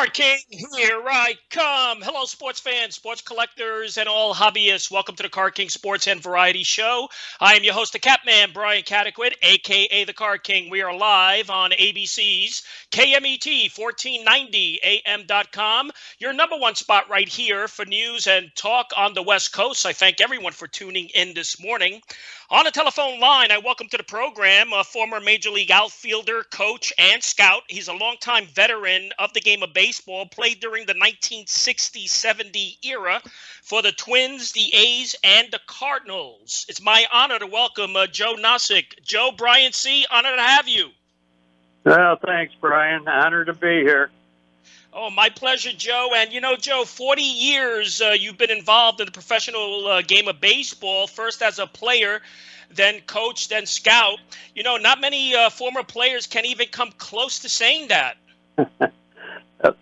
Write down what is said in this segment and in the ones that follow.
Card King, here I come. Hello, sports fans, sports collectors, and all hobbyists. Welcome to the Card King Sports and Variety Show. I am your host, the Catman, Brian Cataquet, a.k.a. the Card King. We are live on ABC's KMET 1490am.com, your number one spot right here for news and talk on the West Coast. I thank everyone for tuning in this morning. On the telephone line, I welcome to the program a former Major League outfielder, coach, and scout. He's a longtime veteran of the game of baseball, played during the 1960-70 era for the Twins, the A's, and the Cardinals. It's my honor to welcome Joe Nossek. Joe, Brian C., honor to have you. Well, thanks, Brian. Honored to be here. Oh, my pleasure, Joe. And, Joe, 40 years you've been involved in the professional game of baseball, first as a player, then coach, then scout. Not many former players can even come close to saying that. A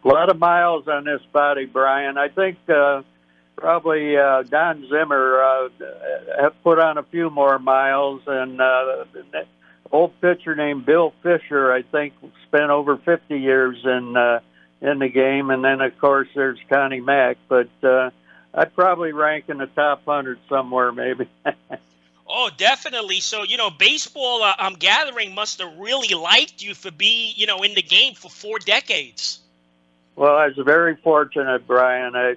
lot of miles on this body, Brian. I think probably Don Zimmer have put on a few more miles, and an old pitcher named Bill Fisher, I think, spent over 50 years in the game, and then, of course, there's Connie Mack, but I'd probably rank in the top 100 somewhere, maybe. Oh, definitely. So, baseball, I'm gathering, must have really liked you for being, in the game for 4 decades. Well, I was very fortunate, Brian. I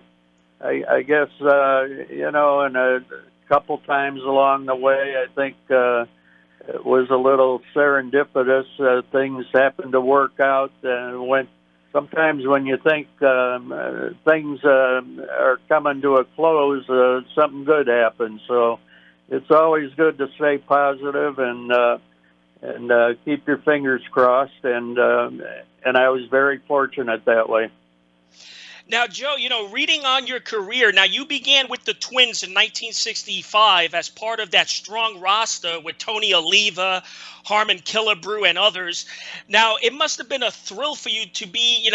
guess, in a couple times along the way, I think it was a little serendipitous. Things happened to work out, and sometimes when you think things are coming to a close, something good happens. So it's always good to stay positive and keep your fingers crossed. And I was very fortunate that way. Now, Joe, reading on your career, now you began with the Twins in 1965 as part of that strong roster with Tony Oliva, Harmon Killebrew, and others. Now, it must have been a thrill for you to be,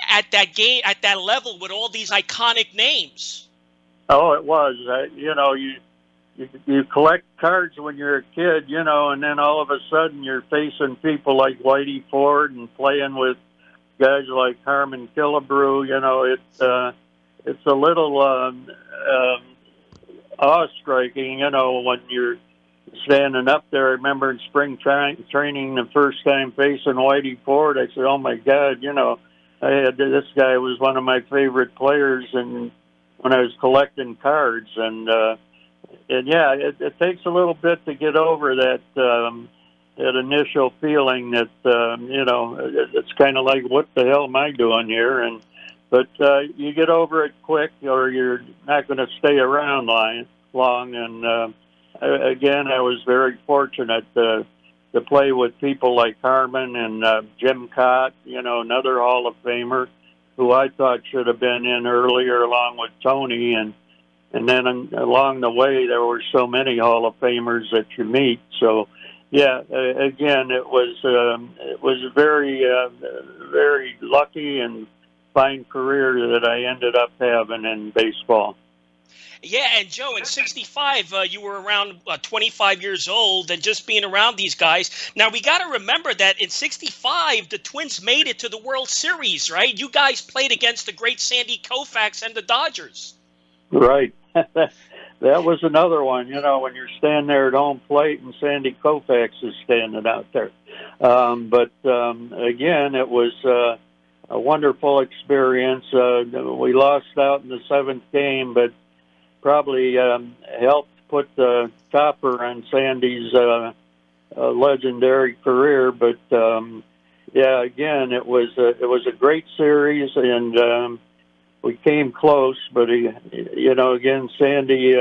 at that game, at that level with all these iconic names. Oh, it was. You collect cards when you're a kid, and then all of a sudden you're facing people like Whitey Ford and playing with guys like Harmon Killebrew. It's a little awe-striking, when you're standing up there. I remember in spring training the first time facing Whitey Ford, I said, oh, my God, this guy was one of my favorite players and when I was collecting cards. And yeah, it takes a little bit to get over that initial feeling that, it's kind of like, what the hell am I doing here? But you get over it quick or you're not going to stay around long. And again, I was very fortunate to play with people like Harmon and Jim Cott, another Hall of Famer who I thought should have been in earlier along with Tony. And then along the way, there were so many Hall of Famers that you meet. So, yeah, again, it was very, very lucky and fine career that I ended up having in baseball. Yeah, and Joe, in 65, you were around 25 years old and just being around these guys. Now, we got to remember that in 65, the Twins made it to the World Series, right? You guys played against the great Sandy Koufax and the Dodgers. Right. That was another one, when you're standing there at home plate and Sandy Koufax is standing out there. But again, it was a wonderful experience. We lost out in the 7th game, but probably helped put the topper on Sandy's legendary career. But yeah, again, it was a great series, and we came close, but again, Sandy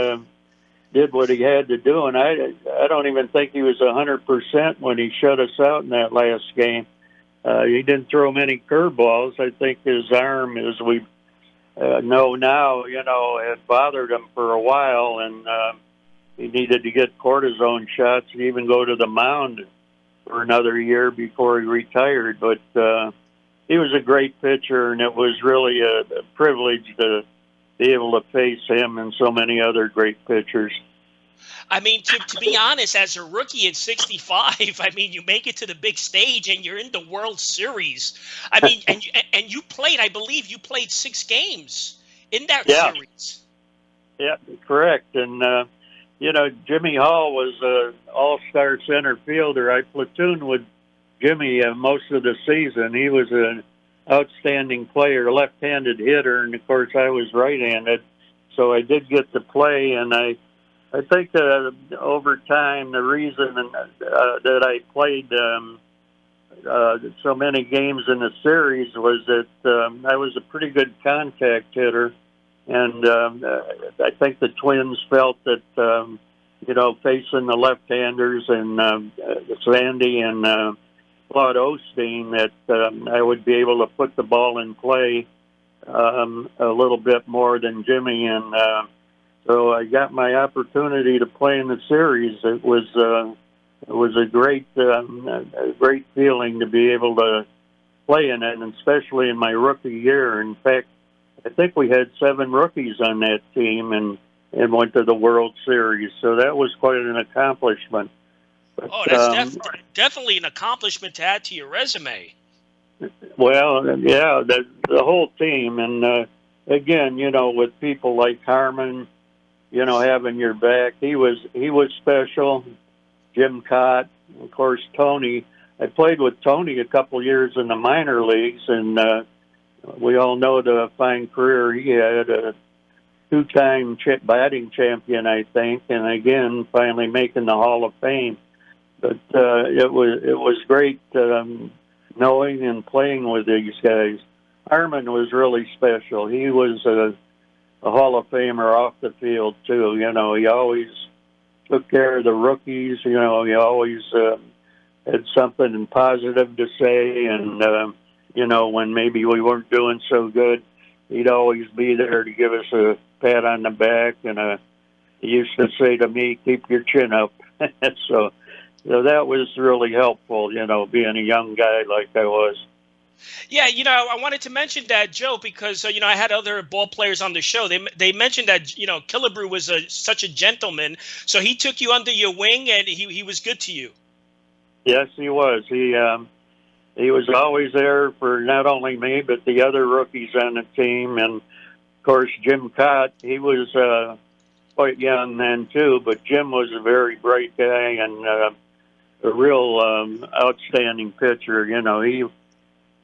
did what he had to do, and I don't even think he was 100% when he shut us out in that last game. He didn't throw many curveballs. I think his arm, as we know now, had bothered him for a while, and he needed to get cortisone shots and even go to the mound for another year before he retired. But he was a great pitcher, and it was really a privilege to be able to face him and so many other great pitchers. I mean, to be honest, as a rookie in '65, I mean, you make it to the big stage and you're in the World Series. I mean, and you played, I believe, you played 6 games in that Yeah, series. yeah, correct. And Jimmy Hall was an all-star center fielder. I platooned with Jimmy most of the season. He was an outstanding player, left-handed hitter, and of course I was right-handed, so I did get to play. And I think over time the reason that I played so many games in the series was that I was a pretty good contact hitter, and I think the Twins felt that facing the left-handers and Sandy and Claude Osteen, that I would be able to put the ball in play a little bit more than Jimmy, and so I got my opportunity to play in the series. It was a great feeling to be able to play in it, and especially in my rookie year. In fact, I think we had 7 rookies on that team and went to the World Series, so that was quite an accomplishment. But, that's definitely an accomplishment to add to your resume. Well, yeah, the whole team, and again, with people like Harmon, having your back, he was special. Jim Cott, of course, Tony. I played with Tony a couple years in the minor leagues, and we all know the fine career he had. A 2-time batting champion, I think, and again, finally making the Hall of Fame. But it was great knowing and playing with these guys. Harmon was really special. He was a Hall of Famer off the field too. He always took care of the rookies. He always had something positive to say, and when maybe we weren't doing so good, he'd always be there to give us a pat on the back. And he used to say to me, "Keep your chin up." So that was really helpful, being a young guy like I was. Yeah, I wanted to mention that, Joe, because I had other ball players on the show. They mentioned that Killebrew was such a gentleman, so he took you under your wing and he was good to you. Yes, he was. He was always there for not only me but the other rookies on the team, and of course Jim Cott. He was quite young then too, but Jim was a very bright guy and a real outstanding pitcher.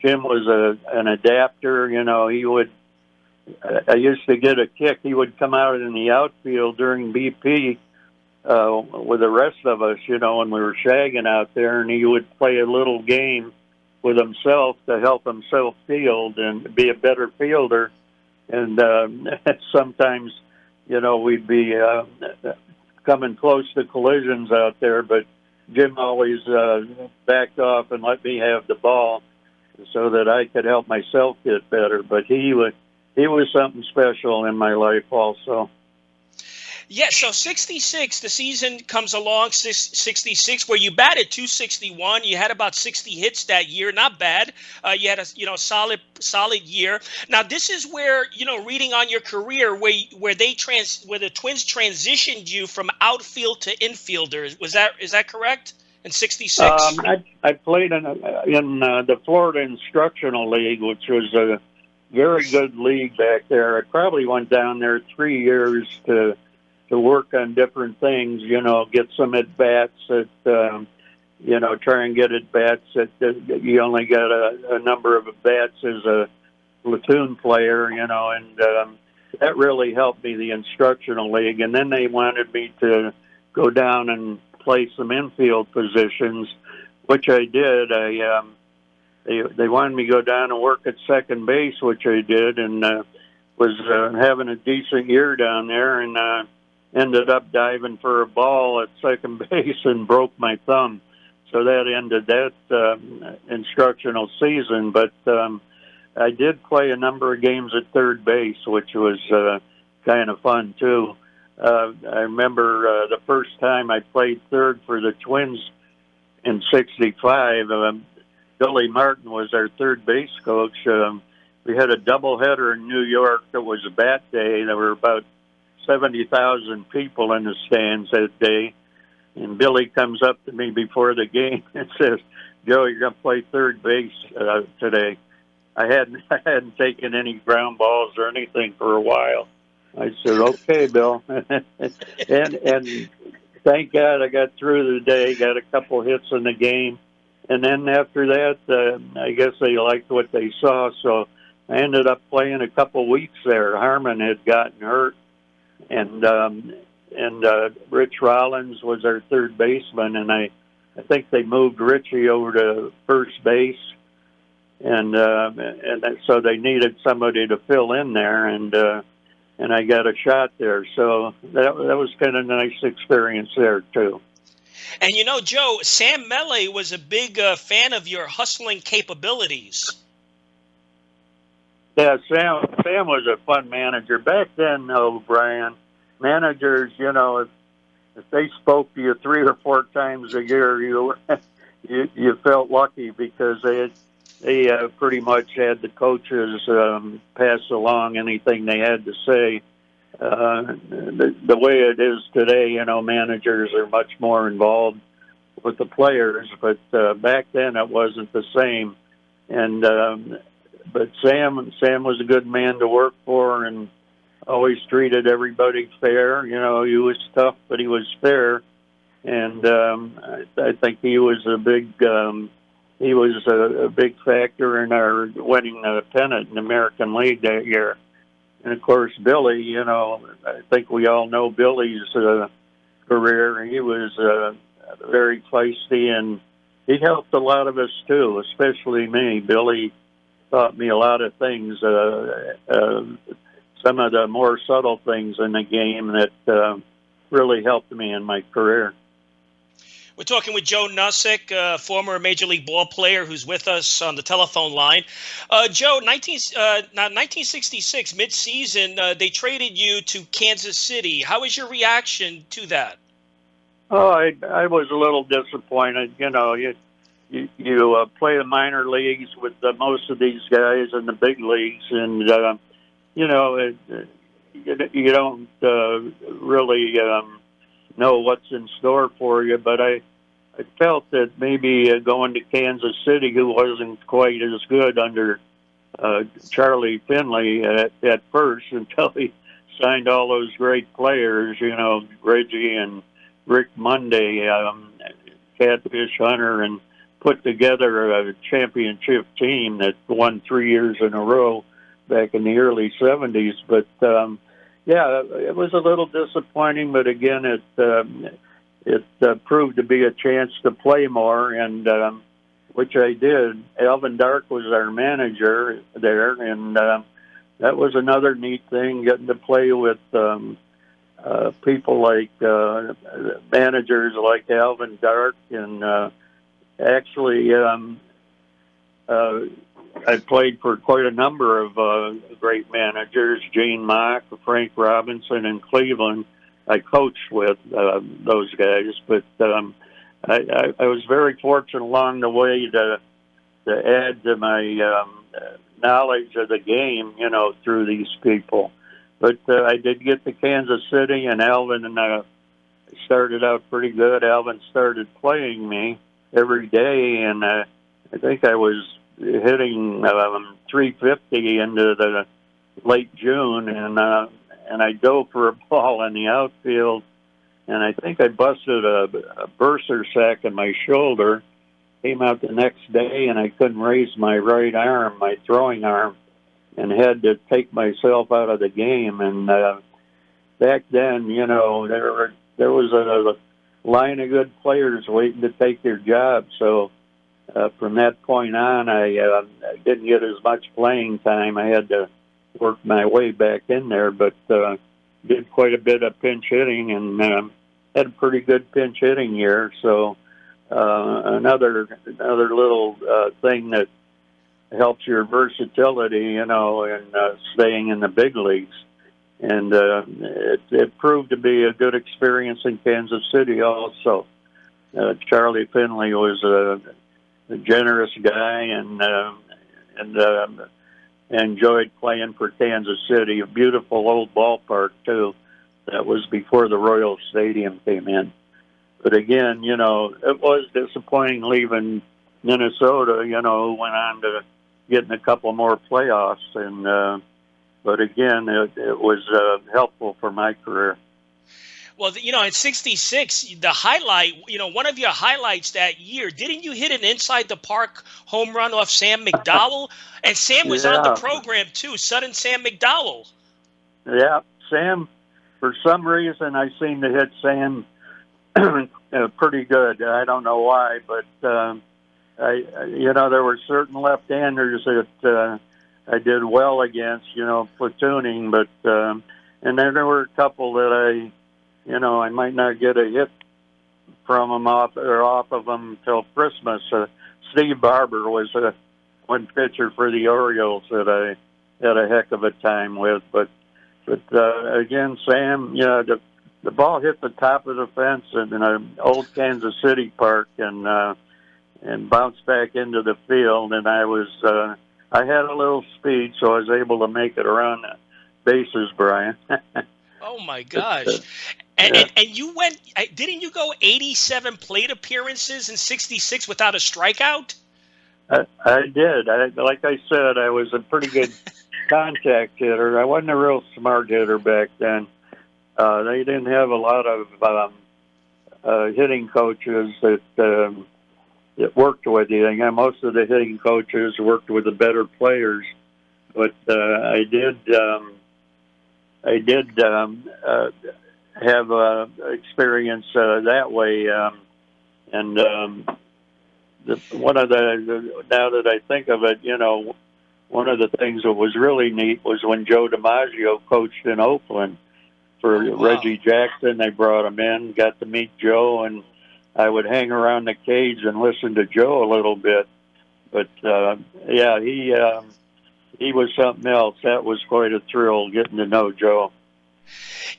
Jim was an adapter. He would. I used to get a kick. He would come out in the outfield during BP with the rest of us, when we were shagging out there, and he would play a little game with himself to help himself field and be a better fielder. And sometimes, we'd be coming close to collisions out there, but Jim always backed off and let me have the ball so that I could help myself get better. But he was something special in my life also. Yeah, so 66, the season comes along, 66, where you batted .261. You had about 60 hits that year. Not bad. You had a solid year. Now, this is where, reading on your career, where the Twins transitioned you from outfield to infielder. Is that correct? In 66? I played in the Florida Instructional League, which was a very good league back there. I probably went down there 3 years to work on different things, get some at-bats at, try and get at-bats that you only got a number of at-bats as a platoon player, and that really helped me, the Instructional League. And then they wanted me to go down and play some infield positions, which I did. They wanted me to go down and work at second base, which I did, and was having a decent year down there, and ended up diving for a ball at second base and broke my thumb. So that ended that instructional season. But I did play a number of games at third base, which was kind of fun, too. I remember the first time I played third for the Twins in 65, Billy Martin was our third base coach. We had a doubleheader in New York. It was a bat day. There were about 70,000 people in the stands that day. And Billy comes up to me before the game and says, "Joe, you're going to play third base today." I hadn't taken any ground balls or anything for a while. I said, "Okay, Bill." and thank God I got through the day, got a couple hits in the game. And then after that, I guess they liked what they saw. So I ended up playing a couple weeks there. Harmon had gotten hurt, and Rich Rollins was our third baseman, and I think they moved Richie over to first base, and so they needed somebody to fill in there, and I got a shot there. So that was kind of a nice experience there too. And you know, Joe, Sam Mele was a big fan of your hustling capabilities. Yeah, Sam was a fun manager back then, though, Brian. Managers, if they spoke to you 3 or 4 times a year, you felt lucky because they pretty much had the coaches pass along anything they had to say. The way it is today, managers are much more involved with the players, but back then it wasn't the same. And but Sam was a good man to work for, and always treated everybody fair. He was tough, but he was fair, and I think he was a big factor in our winning the pennant in the American League that year. And of course, Billy, I think we all know Billy's career. He was very feisty, and he helped a lot of us too, especially me. Billy taught me a lot of things, some of the more subtle things in the game that really helped me in my career. We're talking with Joe Nossek, former Major League ball player who's with us on the telephone line. Joe, 1966, mid-season, they traded you to Kansas City. How was your reaction to that? Oh, I was a little disappointed. You play the minor leagues with most of these guys in the big leagues, and you don't really know what's in store for you. But I felt that maybe going to Kansas City, who wasn't quite as good under Charlie Finley at first, until he signed all those great players, Reggie and Rick Monday, Catfish Hunter, and put together a championship team that won 3 years in a row back in the early 70s. But, it was a little disappointing, but again, it proved to be a chance to play more, and which I did. Alvin Dark was our manager there, and that was another neat thing, getting to play with people like managers like Alvin Dark, and actually I played for quite a number of great managers, Gene Mock, Frank Robinson in Cleveland. I coached with those guys, but I was very fortunate along the way to add to my knowledge of the game, through these people. But I did get to Kansas City, and Alvin and I started out pretty good. Alvin started playing me every day, and I think I was hitting 350 into the late June, and I dove for a ball in the outfield, and I think I busted a burster sac in my shoulder. Came out the next day, and I couldn't raise my right arm, my throwing arm, and had to take myself out of the game. And back then, there was a line of good players waiting to take their job. So from that point on, I didn't get as much playing time. I had to work my way back in there, but did quite a bit of pinch hitting, and had a pretty good pinch hitting year. So another little thing that helps your versatility, in staying in the big leagues. And it proved to be a good experience in Kansas City also. Charlie Finley was a generous guy, and enjoyed playing for Kansas City. A beautiful old ballpark, too. That was before the Royal Stadium came in. But again, it was disappointing leaving Minnesota. Went on to getting a couple more playoffs, and but again, it was helpful for my career. Well, in 66, the highlight, one of your highlights that year, didn't you hit an inside the park home run off Sam McDowell? And Sam was on the program too, Sudden Sam McDowell. Yeah, Sam, for some reason, I seem to hit Sam pretty good. I don't know why, but there were certain left-handers that I did well against, platooning, but and then there were a couple that I might not get a hit from them off of them till Christmas. Steve Barber was one pitcher for the Orioles that I had a heck of a time with, but again, Sam, the ball hit the top of the fence in an old Kansas City park and bounced back into the field, and I had a little speed, so I was able to make it around the bases, Brian. Oh my gosh! And you didn't you go 87 plate appearances in 66 without a strikeout? I did. Like I said, I was a pretty good contact hitter. I wasn't a real smart hitter back then. They didn't have a lot of hitting coaches that worked with you. Most of the hitting coaches worked with the better players, but I did have experience that way. And now that I think of it, one of the things that was really neat was when Joe DiMaggio coached in Oakland for Reggie Jackson. They brought him in, got to meet Joe, and I would hang around the cage and listen to Joe a little bit. But he was something else. That was quite a thrill getting to know Joe.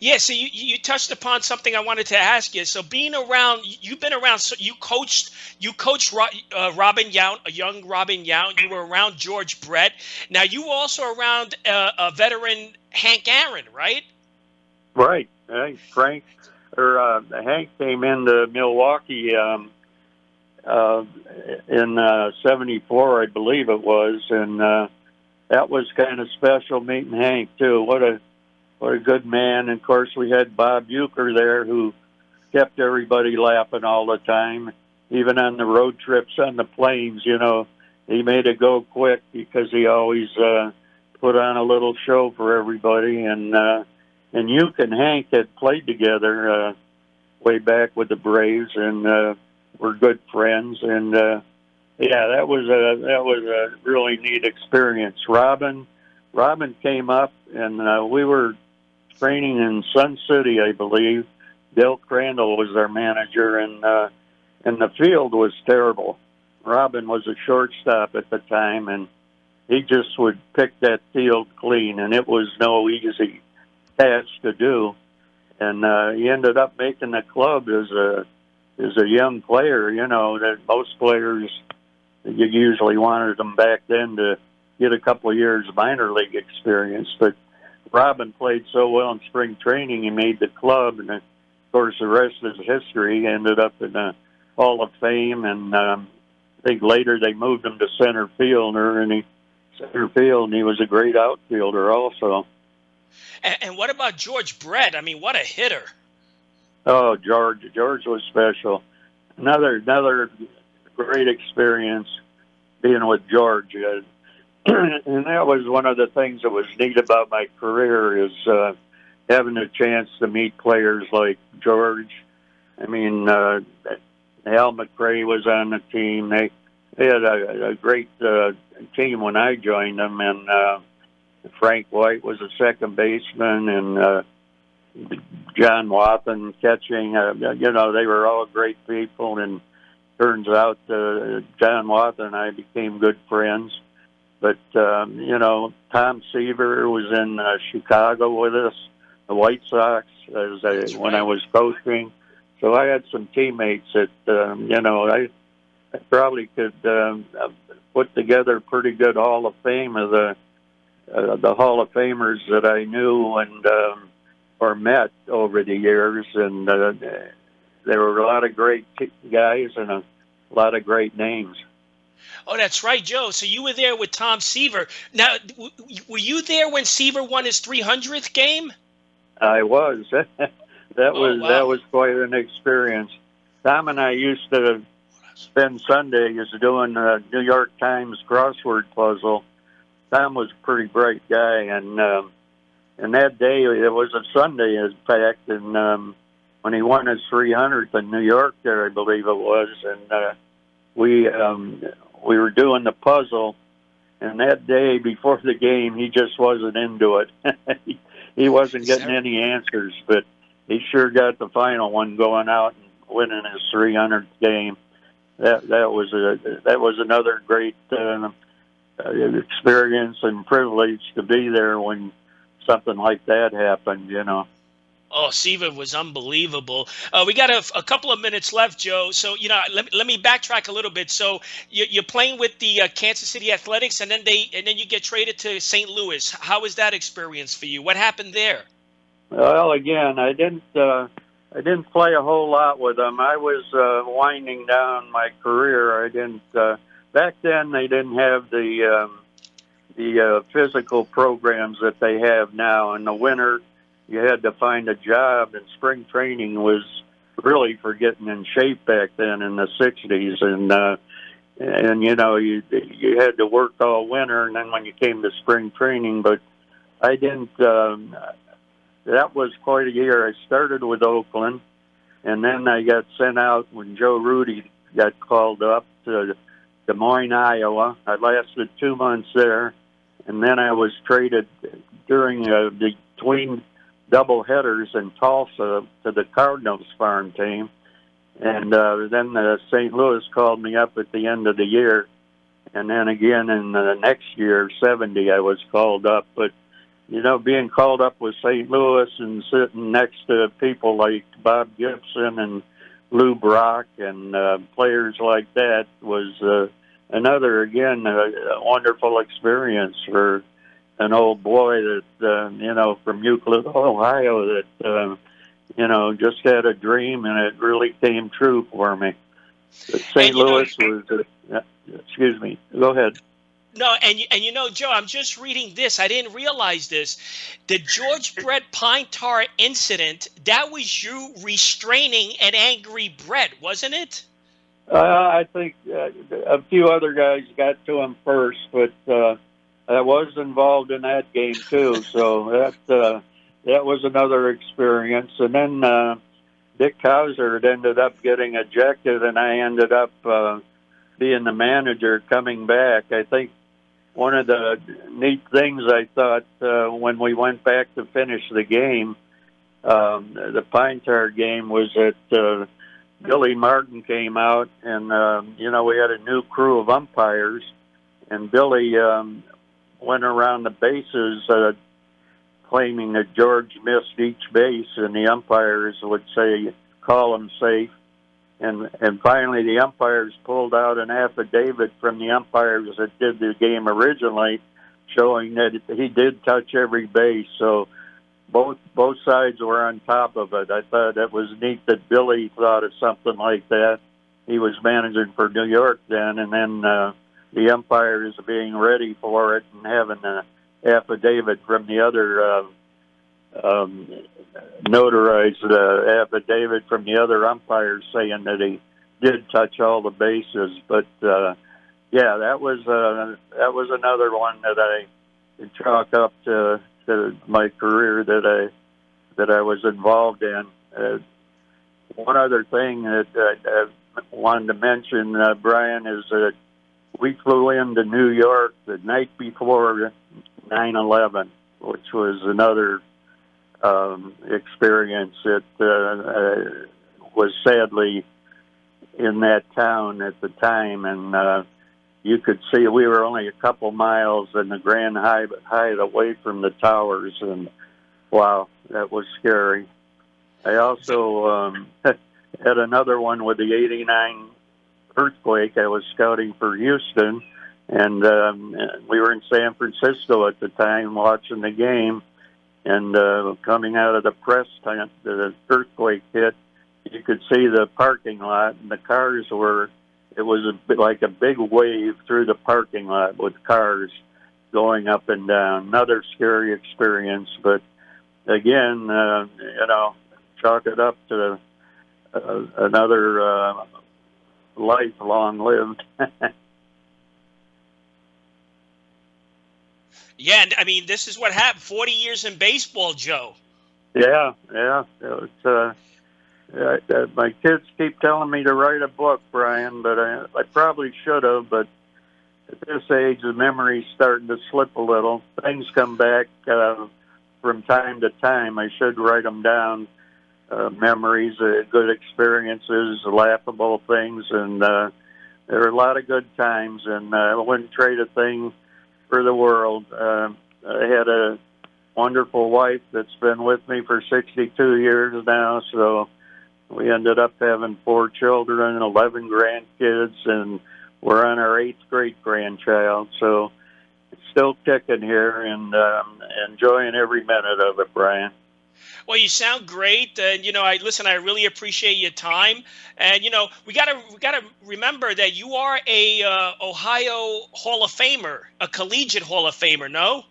Yeah, so you touched upon something I wanted to ask you. So you've been around. So you coached Robin Yount, a young Robin Yount. You were around George Brett. Now you were also around a veteran Hank Aaron, right? Right. Hank came into Milwaukee in '74, I believe it was, and that was kind of special meeting Hank too. What a good man. And of course, we had Bob Uecker there, who kept everybody laughing all the time, even on the road trips on the planes. He made it go quick because he always put on a little show for everybody. And Uecker and Hank had played together way back with the Braves, and were good friends. And that was a really neat experience. Robin came up, and we were training in Sun City, I believe. Dale Crandall was our manager, and the field was terrible. Robin was a shortstop at the time, and he just would pick that field clean, and it was no easy task to do. And he ended up making the club as a young player. That most players, you usually wanted them back then to get a couple of years minor league experience, but Robin played so well in spring training, he made the club, and of course the rest is history. He ended up in the Hall of Fame, and I think later they moved him to center field, and he was a great outfielder also. And what about George Brett? I mean, what a hitter! Oh, George was special. Another great experience being with George. And that was one of the things that was neat about my career, is having a chance to meet players like George. I mean, Al McRae was on the team. They had a great team when I joined them, and Frank White was a second baseman, and John Wathan catching. They were all great people, and turns out John Wathan and I became good friends. But, Tom Seaver was in Chicago with us, the White Sox, when I was coaching. So I had some teammates that, I probably could put together a pretty good Hall of Fame of the Hall of Famers that I knew, and or met over the years, and there were a lot of great guys and a lot of great names. Oh, that's right, Joe. So you were there with Tom Seaver. Now, were you there when Seaver won his 300th game? I was. That Wow. was quite an experience. Tom and I used to spend Sundays doing a New York Times crossword puzzle. Tom was a pretty bright guy, and that day it was a Sunday, in fact, and when he won his 300th in New York, there I believe it was, and we were doing the puzzle, and that day before the game, he just wasn't into it. He wasn't getting any answers, but he sure got the final one, going out and winning his 300th game. That was another great experience and privilege to be there when something like that happened, you know. Oh, Seaver was unbelievable. We got a couple of minutes left, Joe. So, let me backtrack a little bit. So you're playing with the Kansas City Athletics, and then you get traded to St. Louis. How was that experience for you? What happened there? Well, again, I didn't play a whole lot with them. I was winding down my career. I didn't. Back then, they didn't have the physical programs that they have now. In the winter, you had to find a job, and spring training was really for getting in shape back then in the 60s. And you had to work all winter, and then when you came to spring training, but I didn't. That was quite a year. I started with Oakland, and then I got sent out when Joe Rudy got called up to Des Moines, Iowa. I lasted 2 months there, and then I was traded during between double headers in Tulsa to the Cardinals farm team. And then St. Louis called me up at the end of the year. And then again in the next year, 70, I was called up. But, being called up with St. Louis and sitting next to people like Bob Gibson and Lou Brock and players like that was another, again, a wonderful experience for an old boy that, from Euclid, Ohio, that, just had a dream, and it really came true for me. St. Louis was, excuse me, go ahead. No, and Joe, I'm just reading this. I didn't realize this. The George Brett pine tar incident, that was you restraining an angry Brett, wasn't it? I think a few other guys got to him first, but I was involved in that game too. So that was another experience. And then Dick Hauser had ended up getting ejected, and I ended up being the manager coming back. I think one of the neat things I thought when we went back to finish the game, the Pine Tar game, was that Billy Martin came out, and, we had a new crew of umpires, and Billy went around the bases claiming that George missed each base, and the umpires would say, call him safe. And finally, the umpires pulled out an affidavit from the umpires that did the game originally, showing that he did touch every base. So both sides were on top of it. I thought it was neat that Billy thought of something like that. He was managing for New York then, and then the umpires being ready for it and having an affidavit from the other notarized affidavit from the other umpires saying that he did touch all the bases. But that was another one that I could chalk up to my career that I was involved in. One other thing that I wanted to mention, Brian, is that we flew into New York the night before 9/11, which was another experience that was sadly in that town at the time, and you could see we were only a couple miles in the Grand Hyatt away from the towers, and wow, that was scary. I also had another one with the '89 earthquake. I was scouting for Houston, and we were in San Francisco at the time watching the game. And coming out of the press tent, the earthquake hit, you could see the parking lot, and the cars were, it was a bit like a big wave through the parking lot with cars going up and down. Another scary experience, but again, chalk it up to another life long lived. Yeah, and I mean, this is what happened. 40 years in baseball, Joe. Yeah. It's, my kids keep telling me to write a book, Brian, but I probably should have. But at this age, the memory's starting to slip a little. Things come back from time to time. I should write them down. Memories, good experiences, laughable things, and there are a lot of good times. And I wouldn't trade a thing for the world. I had a wonderful wife that's been with me for 62 years now, so we ended up having 4 children, 11 grandkids, and we're on our 8th great-grandchild, so it's still kicking here, and enjoying every minute of it, Brian. Well, you sound great, and I really appreciate your time. And we gotta remember that you are a Ohio Hall of Famer, a Collegiate Hall of Famer. No?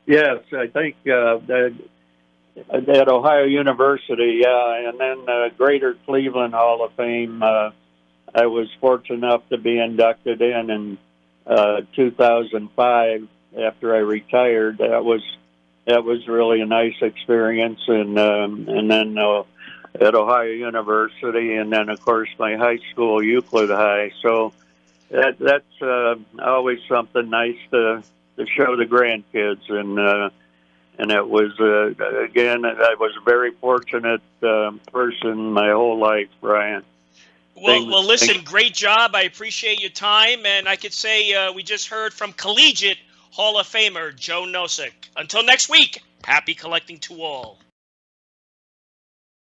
Yes, I think at Ohio University, and then Greater Cleveland Hall of Fame. I was fortunate enough to be inducted in 2005 after I retired. That was really a nice experience, and then at Ohio University, and then of course my high school, Euclid High. So that's always something nice to show the grandkids, and it was again, I was a very fortunate person my whole life, Brian. Well, listen, great job. I appreciate your time, and I could say we just heard from Collegiate Hall of Famer Joe Nossek. Until next week, happy collecting to all.